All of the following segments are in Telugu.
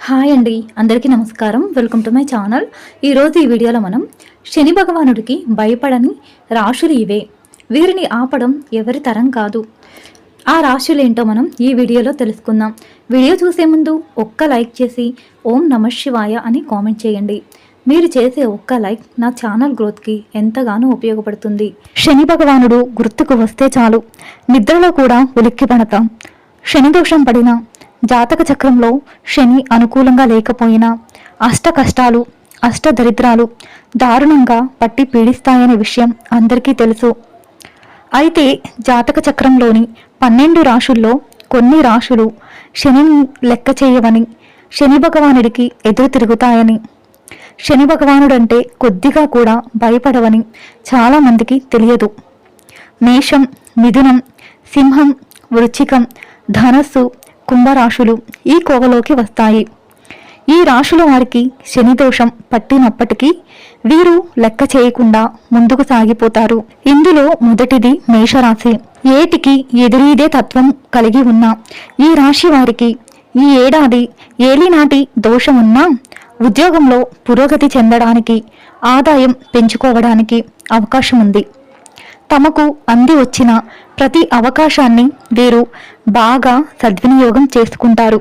హాయ్ అండి, అందరికీ నమస్కారం. Welcome to my channel. ఈరోజు ఈ వీడియోలో మనం శని భగవానుడికి భయపడని రాశులు ఇవే, వీరిని ఆపడం ఎవరి తరం కాదు. ఆ రాశులు ఏంటో మనం ఈ వీడియోలో తెలుసుకుందాం. వీడియో చూసే ముందు ఒక్క లైక్ చేసి ఓం నమః శివాయ అని కామెంట్ చేయండి. మీరు చేసే ఒక్క లైక్ నా ఛానల్ గ్రోత్కి ఎంతగానో ఉపయోగపడుతుంది. శని భగవానుడు గుర్తుకు వస్తే చాలు నిద్రలో కూడా ఉలిక్కి పడతాం. శని దోషం పడిన జాతక చక్రంలో శని అనుకూలంగా లేకపోయినా అష్ట కష్టాలు అష్ట దరిద్రాలు దారుణంగా పట్టి పీడిస్తాయనే విషయం అందరికీ తెలుసు. అయితే జాతక చక్రంలోని 12 రాశుల్లో కొన్ని రాశులు శనిని లెక్క చేయవని, శని భగవానుడికి ఎదురు తిరుగుతాయని, శని భగవానుడంటే కొద్దిగా కూడా భయపడవని చాలామందికి తెలియదు. మేషం, మిథునం, సింహం, వృశ్చికం, ధనస్సు, కుంభరాశులు ఈ కోవలోకి వస్తాయి. ఈ రాశుల వారికి శని దోషం పట్టినప్పటికీ వీరు లెక్క చేయకుండా ముందుకు సాగిపోతారు. ఇందులో మొదటిది మేషరాశి. ఏటికి ఎదురీదే తత్వం కలిగి ఉన్న ఈ రాశి వారికి ఈ ఏడాది ఏలినాటి దోషం ఉన్నా ఉద్యోగంలో పురోగతి చెందడానికి, ఆదాయం పెంచుకోవడానికి అవకాశం ఉంది. తమకు అంది వచ్చిన ప్రతి అవకాశాన్ని వీరు బాగా సద్వినియోగం చేసుకుంటారు.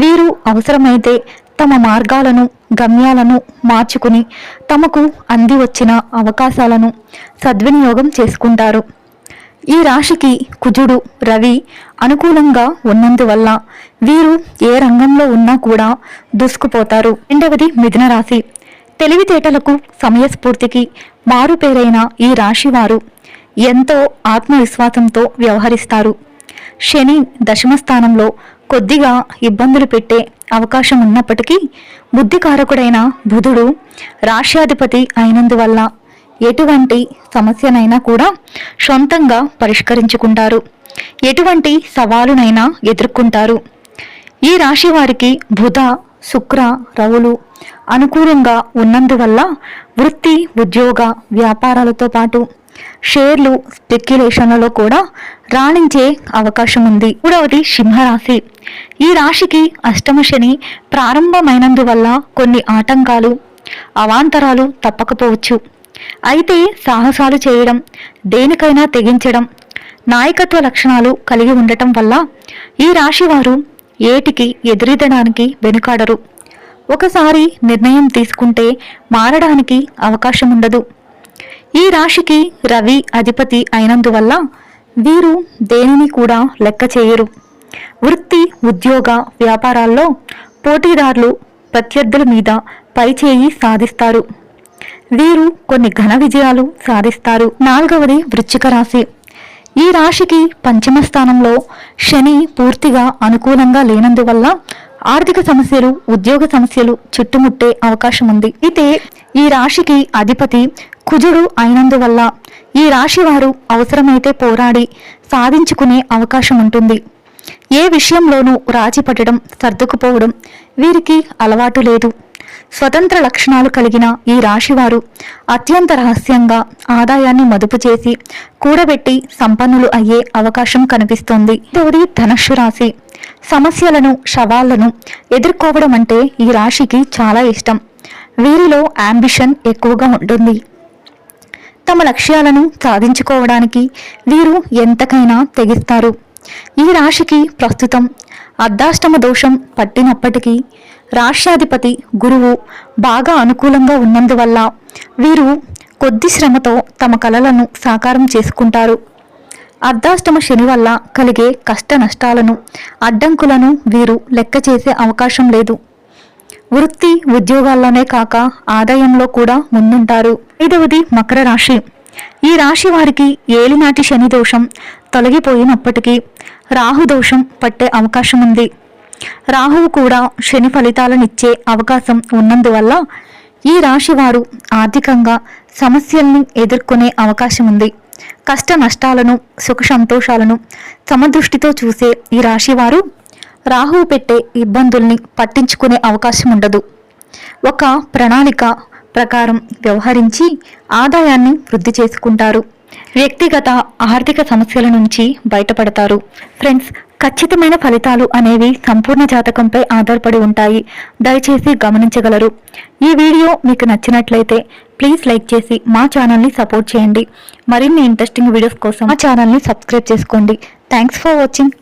వీరు అవసరమైతే తమ మార్గాలను, గమ్యాలను మార్చుకుని తమకు అంది వచ్చిన అవకాశాలను సద్వినియోగం చేసుకుంటారు. ఈ రాశికి కుజుడు, రవి అనుకూలంగా ఉన్నందువల్ల వీరు ఏ రంగంలో ఉన్నా కూడా దూసుకుపోతారు. రెండవది మిథున రాశి. తెలివితేటలకు, సమయస్ఫూర్తికి మారుపేరైన ఈ రాశి వారు ఎంతో ఆత్మవిశ్వాసంతో వ్యవహరిస్తారు. శని దశమ స్థానంలో కొద్దిగా ఇబ్బందులు పెట్టే అవకాశం ఉన్నప్పటికీ బుద్ధికారకుడైన బుధుడు రాశ్యాధిపతి అయినందువల్ల ఎటువంటి సమస్యనైనా కూడా సొంతంగా పరిష్కరించుకుంటారు. ఎటువంటి సవాలునైనా ఎదుర్కొంటారు. ఈ రాశి వారికి బుధ, శుక్ర, రవులు అనుకూలంగా ఉన్నందువల్ల వృత్తి, ఉద్యోగ, వ్యాపారాలతో పాటు షేర్లు, స్పెక్యులేషన్లలో కూడా రాణించే అవకాశం ఉంది. మూడవది సింహరాశి. ఈ రాశికి అష్టమ శని ప్రారంభమైనందువల్ల కొన్ని ఆటంకాలు, అవాంతరాలు తప్పకపోవచ్చు. అయితే సాహసాలు చేయడం, దేనికైనా తెగించడం, నాయకత్వ లక్షణాలు కలిగి ఉండటం వల్ల ఈ రాశి వారు ఏటికి ఎదురీదడానికి వెనుకాడరు. ఒకసారి నిర్ణయం తీసుకుంటే మారడానికి అవకాశం ఉండదు. ఈ రాశికి రవి అధిపతి అయినందువల్ల వీరు దేనిని కూడా లెక్క చేయరు. వృత్తి, ఉద్యోగ, వ్యాపారాల్లో పోటీదారులు, ప్రత్యర్థుల మీద పైచేయి సాధిస్తారు. వీరు కొన్ని ఘన విజయాలు సాధిస్తారు. నాలుగవది వృశ్చిక రాశి. ఈ రాశికి పంచమ స్థానంలో శని పూర్తిగా అనుకూలంగా లేనందువల్ల ఆర్థిక సమస్యలు, ఉద్యోగ సమస్యలు చుట్టుముట్టే అవకాశం ఉంది. అయితే ఈ రాశికి అధిపతి కుజుడు అయినందువల్ల ఈ రాశి వారు అవసరమైతే పోరాడి సాధించుకునే అవకాశం ఉంటుంది. ఏ విషయంలోనూ రాజీ పడడం, సర్దుకుపోవడం వీరికి అలవాటు లేదు. స్వతంత్ర లక్షణాలు కలిగిన ఈ రాశివారు అత్యంత రహస్యంగా ఆదాయాన్ని మదుపు చేసి కూడబెట్టి సంపన్నులు అయ్యే అవకాశం కనిపిస్తోంది. తోడి ధనుస్సు రాశి. సమస్యలను, సవాళ్లను ఎదుర్కోవడం అంటే ఈ రాశికి చాలా ఇష్టం. వీరిలో యాంబిషన్ ఎక్కువగా ఉంటుంది. తమ లక్ష్యాలను సాధించుకోవడానికి వీరు ఎంతకైనా తెగిస్తారు. ఈ రాశికి ప్రస్తుతం అర్ధాష్టమ దోషం పట్టినప్పటికీ రాష్ట్రాధిపతి గురువు బాగా అనుకూలంగా ఉన్నందువల్ల వీరు కొద్ది శ్రమతో తమ కలలను సాకారం చేసుకుంటారు. అర్ధాష్టమ శని వల్ల కలిగే కష్ట నష్టాలను, అడ్డంకులను వీరు లెక్క చేసే అవకాశం లేదు. వృత్తి, ఉద్యోగాల్లోనే కాక ఆదాయంలో కూడా ముందుంటారు. ఐదవది మకర రాశి. ఈ రాశి వారికి ఏలినాటి శని దోషం తొలగిపోయినప్పటికీ రాహు దోషం పట్టే అవకాశం ఉంది. రాహువు కూడా శని ఫలితాలనిచ్చే అవకాశం ఉన్నందువల్ల ఈ రాశి వారు ఆర్థికంగా సమస్యల్ని ఎదుర్కొనే అవకాశం ఉంది. కష్ట నష్టాలను, సుఖ సంతోషాలను సమదృష్టితో చూసే ఈ రాశి వారు రాహువు పెట్టే ఇబ్బందుల్ని పట్టించుకునే అవకాశం ఉండదు. ఒక ప్రణాళిక ప్రకారం వ్యవహరించి ఆదాయాన్ని వృద్ధి చేసుకుంటారు. వ్యక్తిగత ఆర్థిక సమస్యల నుంచి బయటపడతారు. ఫ్రెండ్స్, ఖచ్చితమైన ఫలితాలు అనేవి సంపూర్ణ జాతకంపై ఆధారపడి ఉంటాయి. దయచేసి గమనించగలరు. ఈ వీడియో మీకు నచ్చినట్లయితే ప్లీజ్ లైక్ చేసి మా ఛానల్ని సపోర్ట్ చేయండి. మరిన్ని ఇంట్రెస్టింగ్ వీడియోస్ కోసం మా ఛానల్ని సబ్స్క్రైబ్ చేసుకోండి. Thanks for watching.